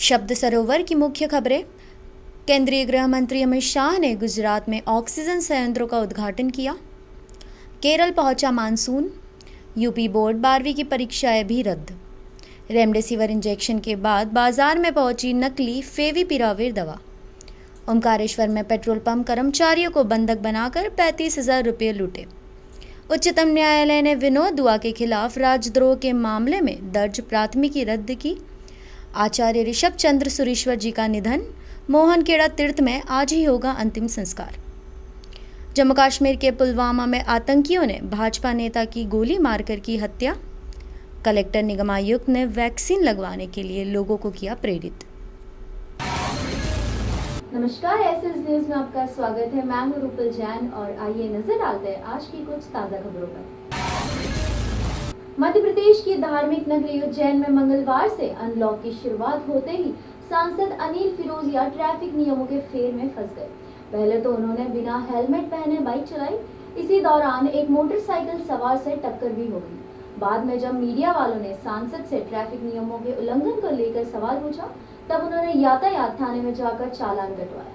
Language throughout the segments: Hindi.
शब्द सरोवर की मुख्य खबरें। केंद्रीय गृह मंत्री अमित शाह ने गुजरात में ऑक्सीजन संयंत्रों का उद्घाटन किया। केरल पहुंचा मानसून। यूपी बोर्ड 12वीं की परीक्षाएं भी रद्द। रेमडेसिविर इंजेक्शन के बाद बाजार में पहुंची नकली फेविपिराविर दवा। ओमकारेश्वर में पेट्रोल पंप कर्मचारियों को बंधक बनाकर 35,000 रुपये लूटे। उच्चतम न्यायालय ने विनोद दुआ के खिलाफ राजद्रोह के मामले में दर्ज प्राथमिकी रद्द की। आचार्य ऋषभ चंद्र सुरीश्वर जी का निधन। मोहनखेड़ा तीर्थ में आज ही होगा अंतिम संस्कार। जम्मू कश्मीर के पुलवामा में आतंकियों ने भाजपा नेता की गोली मारकर की हत्या। कलेक्टर निगमायुक्त ने वैक्सीन लगवाने के लिए लोगों को किया प्रेरित। नमस्कार, एसएस न्यूज में आपका स्वागत है। मैं हूं रूपल जैन और आइए नजर डालते हैं आज की कुछ ताजा खबरों पर। मध्य प्रदेश की धार्मिक नगरी उज्जैन में मंगलवार से अनलॉक की शुरुआत होते ही सांसद अनिल फिरोजिया ट्रैफिक नियमों के फेर में फंस गए। पहले तो उन्होंने बिना हेलमेट पहने बाइक चलाई। इसी दौरान एक मोटरसाइकिल सवार से टक्कर भी हो गई। बाद में जब मीडिया वालों ने सांसद से ट्रैफिक नियमों के उल्लंघन को लेकर सवाल पूछा, तब उन्होंने यातायात थाने में जाकर चालान कटवाया।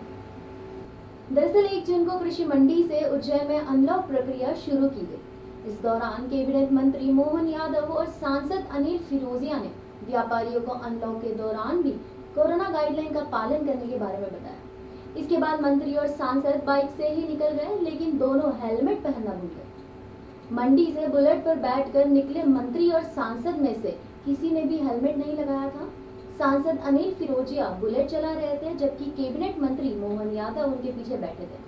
दरअसल 1 जून को कृषि मंडी से उज्जैन में अनलॉक प्रक्रिया शुरू की गई। इस दौरान कैबिनेट मंत्री मोहन यादव और सांसद अनिल फिरोजिया ने व्यापारियों को अनलॉक के दौरान भी कोरोना गाइडलाइन का पालन करने के बारे में बताया। इसके बाद मंत्री और सांसद बाइक से ही निकल गए, लेकिन दोनों हेलमेट पहनना भूल गए। मंडी से बुलेट पर बैठकर निकले मंत्री और सांसद में से किसी ने भी हेलमेट नहीं लगाया था। सांसद अनिल फिरोजिया बुलेट चला रहे थे, जबकि कैबिनेट मंत्री मोहन यादव उनके पीछे बैठे थे।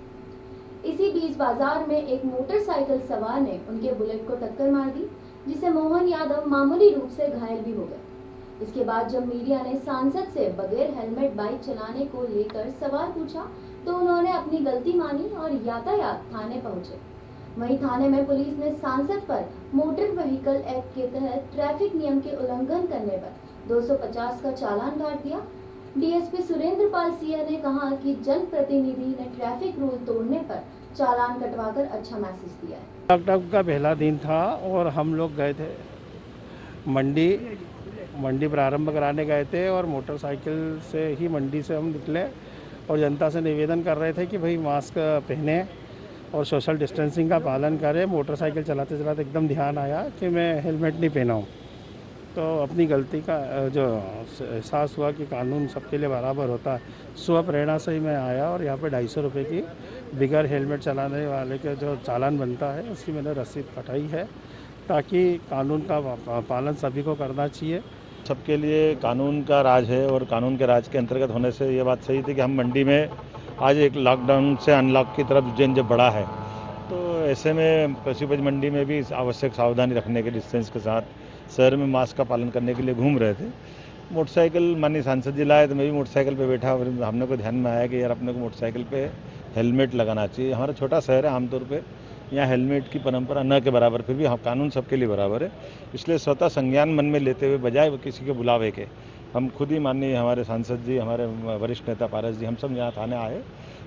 इसी बीच बाजार में एक मोटरसाइकिल सवार ने उनके बुलेट को टक्कर मार दी, जिससे मोहन यादव मामूली रूप से घायल भी हो गए। इसके बाद जब मीडिया ने सांसद से बगैर हेलमेट बाइक चलाने को लेकर सवाल पूछा, तो उन्होंने अपनी गलती मानी और यातायात थाने पहुंचे। वहीं थाने में पुलिस ने सांसद पर मोटर व्हीकल एक्ट के तहत ट्रैफिक नियम के उल्लंघन करने पर 250 का चालान काट दिया। डीएसपी सुरेंद्र पाल सिंह ने कहा कि जनप्रतिनिधि ने ट्रैफिक रूल तोड़ने पर चालान कटवाकर अच्छा मैसेज दिया है। लॉकडाउन का पहला दिन था और हम लोग गए थे मंडी प्रारंभ कराने गए थे और मोटरसाइकिल से ही मंडी से हम निकले और जनता से निवेदन कर रहे थे कि भाई मास्क पहने और सोशल डिस्टेंसिंग का पालन करें। मोटरसाइकिल चलाते चलाते एकदम ध्यान आया कि मैं हेलमेट नहीं पहना हूँ, तो अपनी गलती का जो एहसास हुआ कि कानून सबके लिए बराबर होता है, स्व प्रेरणा से ही मैं आया और यहाँ पे 250 रुपये की बिगर हेलमेट चलाने वाले के जो चालान बनता है उसकी मैंने रसीद कटाई है, ताकि कानून का पालन सभी को करना चाहिए। सबके लिए कानून का राज है और कानून के राज के अंतर्गत होने से ये बात सही थी कि हम मंडी में आज एक लॉकडाउन से अनलॉक की तरफ उज्जैन जब बढ़ा है, तो ऐसे में कृषि उपज मंडी में भी आवश्यक सावधानी रखने के डिस्टेंस के साथ शहर में मास्क का पालन करने के लिए घूम रहे थे। मोटरसाइकिल माननीय सांसद जी लाए तो मैं भी मोटरसाइकिल पे बैठा और हमने को ध्यान में आया कि यार अपने को मोटरसाइकिल पे हेलमेट लगाना चाहिए। हमारा छोटा शहर है, आमतौर पे यहाँ हेलमेट की परंपरा न के बराबर, फिर भी कानून सबके लिए बराबर है। इसलिए स्वतः संज्ञान मन में लेते हुए बजाय किसी के बुलावे के हम खुद ही माननीय हमारे सांसद जी, हमारे वरिष्ठ नेता पारस जी, हम सब यहाँ थाने आए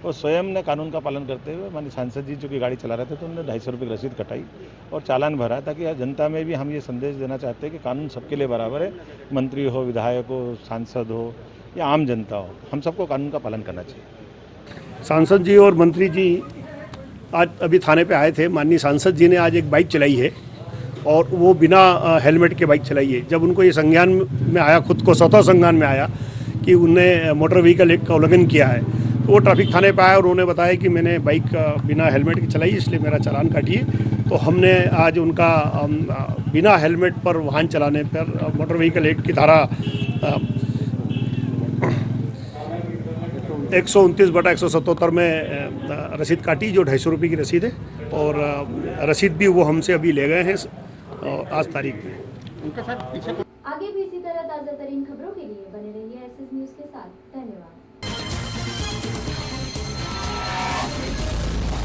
और स्वयं ने कानून का पालन करते हुए माननीय सांसद जी जो कि गाड़ी चला रहे थे तो उन्होंने 250 रुपये की रसीद कटाई और चालान भरा, ताकि जनता में भी हम ये संदेश देना चाहते हैं कि कानून सबके लिए बराबर है। मंत्री हो, विधायक हो, सांसद हो या आम जनता हो, हम सबको कानून का पालन करना चाहिए। सांसद जी और मंत्री जी आज अभी थाने पे आए थे। माननीय सांसद जी ने आज एक बाइक चलाई है और वो बिना हेलमेट के बाइक चलाई है। जब उनको ये संज्ञान में आया, खुद को स्वतः संज्ञान में आया कि उनने मोटर व्हीकल एक्ट का उल्लंघन किया है, तो वो ट्रैफिक थाने पे आया और उन्होंने बताया कि मैंने बाइक बिना हेलमेट की चलाई, इसलिए मेरा चालान काटिए। तो हमने आज उनका बिना हेलमेट पर वाहन चलाने पर मोटर व्हीकल एक्ट की धारा 129/177 में रसीद काटी, जो 250 रुपये की रसीद है, और रसीद भी वो हमसे अभी ले गए हैं आज तारीख में। आगे भी इसी तरह ताज़ा तरीन खबरों के लिए बने रहिए एसएस न्यूज़ के साथ। धन्यवाद।